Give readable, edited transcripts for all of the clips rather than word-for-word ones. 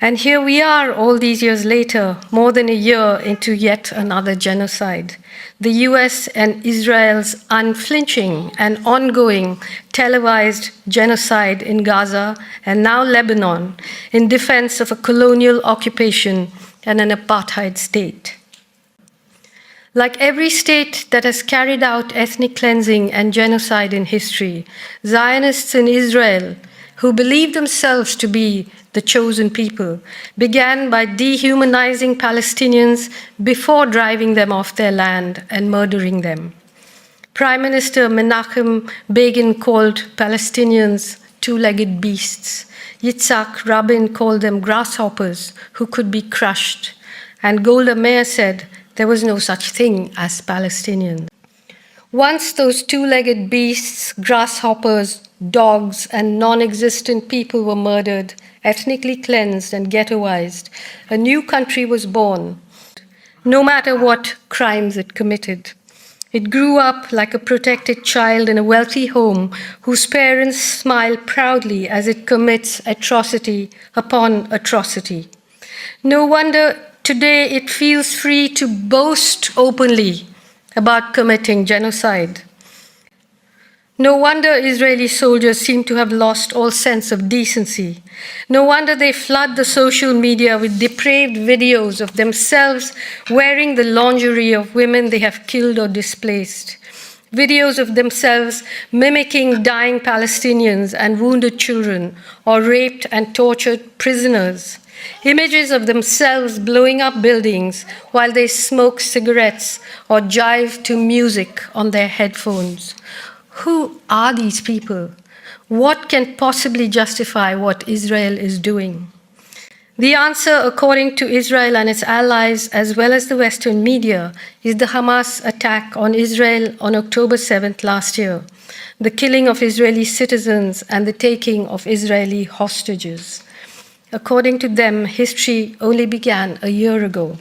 And here we are all these years later, more than a year into yet another genocide. The US and Israel's unflinching and ongoing televised genocide in Gaza and now Lebanon in defense of a colonial occupation and an apartheid state. Like every state that has carried out ethnic cleansing and genocide in history, Zionists in Israel, who believe themselves to be the chosen people, began by dehumanizing Palestinians before driving them off their land and murdering them. Prime Minister Menachem Begin called Palestinians two-legged beasts. Yitzhak Rabin called them grasshoppers who could be crushed. And Golda Meir said there was no such thing as Palestinians. Once those two-legged beasts, grasshoppers, dogs, and non-existent people were murdered, ethnically cleansed and ghettoized, a new country was born, no matter what crimes it committed. It grew up like a protected child in a wealthy home whose parents smile proudly as it commits atrocity upon atrocity. No wonder today it feels free to boast openly about committing genocide. No wonder Israeli soldiers seem to have lost all sense of decency. No wonder they flood the social media with depraved videos of themselves wearing the lingerie of women they have killed or displaced. Videos of themselves mimicking dying Palestinians and wounded children or raped and tortured prisoners. Images of themselves blowing up buildings while they smoke cigarettes or jive to music on their headphones. Who are these people? What can possibly justify what Israel is doing? The answer, according to Israel and its allies, as well as the Western media, is the Hamas attack on Israel on October 7th last year, the killing of Israeli citizens and the taking of Israeli hostages. According to them, history only began a year ago.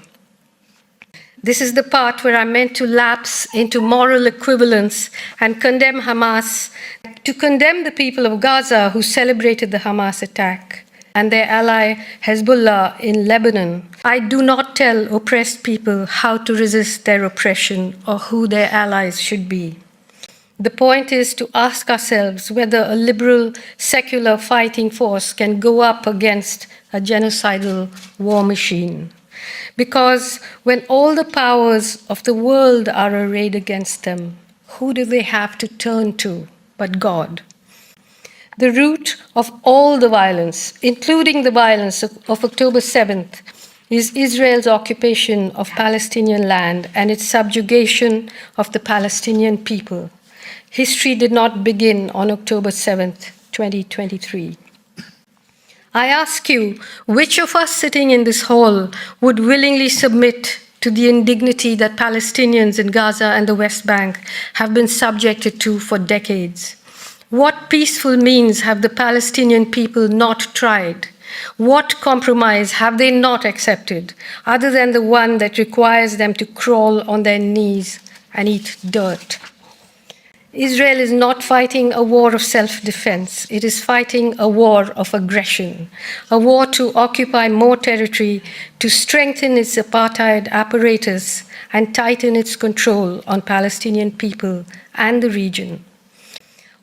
This is the part where I'm meant to lapse into moral equivalence and condemn Hamas, to condemn the people of Gaza who celebrated the Hamas attack and their ally Hezbollah in Lebanon. I do not tell oppressed people how to resist their oppression or who their allies should be. The point is to ask ourselves whether a liberal, secular fighting force can go up against a genocidal war machine. Because when all the powers of the world are arrayed against them, who do they have to turn to but God? The root of all the violence, including the violence of October 7th, is Israel's occupation of Palestinian land and its subjugation of the Palestinian people. History did not begin on October 7th, 2023. I ask you, which of us sitting in this hall would willingly submit to the indignity that Palestinians in Gaza and the West Bank have been subjected to for decades? What peaceful means have the Palestinian people not tried? What compromise have they not accepted, other than the one that requires them to crawl on their knees and eat dirt? Israel is not fighting a war of self-defense. It is fighting a war of aggression, a war to occupy more territory, to strengthen its apartheid apparatus, and tighten its control on Palestinian people and the region.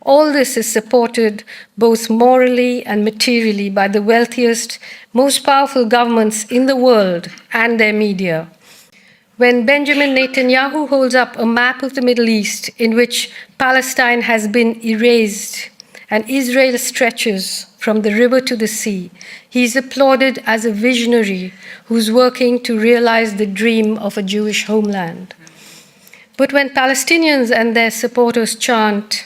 All this is supported both morally and materially by the wealthiest, most powerful governments in the world and their media. When Benjamin Netanyahu holds up a map of the Middle East in which Palestine has been erased and Israel stretches from the river to the sea, he is applauded as a visionary who's working to realize the dream of a Jewish homeland. But when Palestinians and their supporters chant,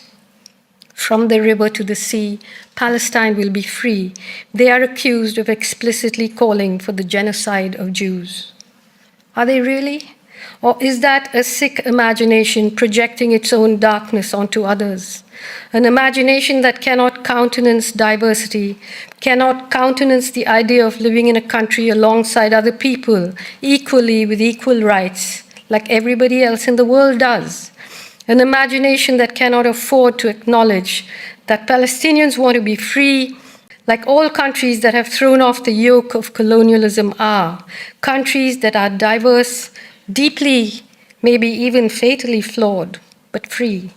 "From the river to the sea, Palestine will be free," they are accused of explicitly calling for the genocide of Jews. Are they really? Or is that a sick imagination projecting its own darkness onto others? An imagination that cannot countenance diversity, cannot countenance the idea of living in a country alongside other people, equally with equal rights, like everybody else in the world does. An imagination that cannot afford to acknowledge that Palestinians want to be free, like all countries that have thrown off the yoke of colonialism are, countries that are diverse, deeply, maybe even fatally flawed, but free.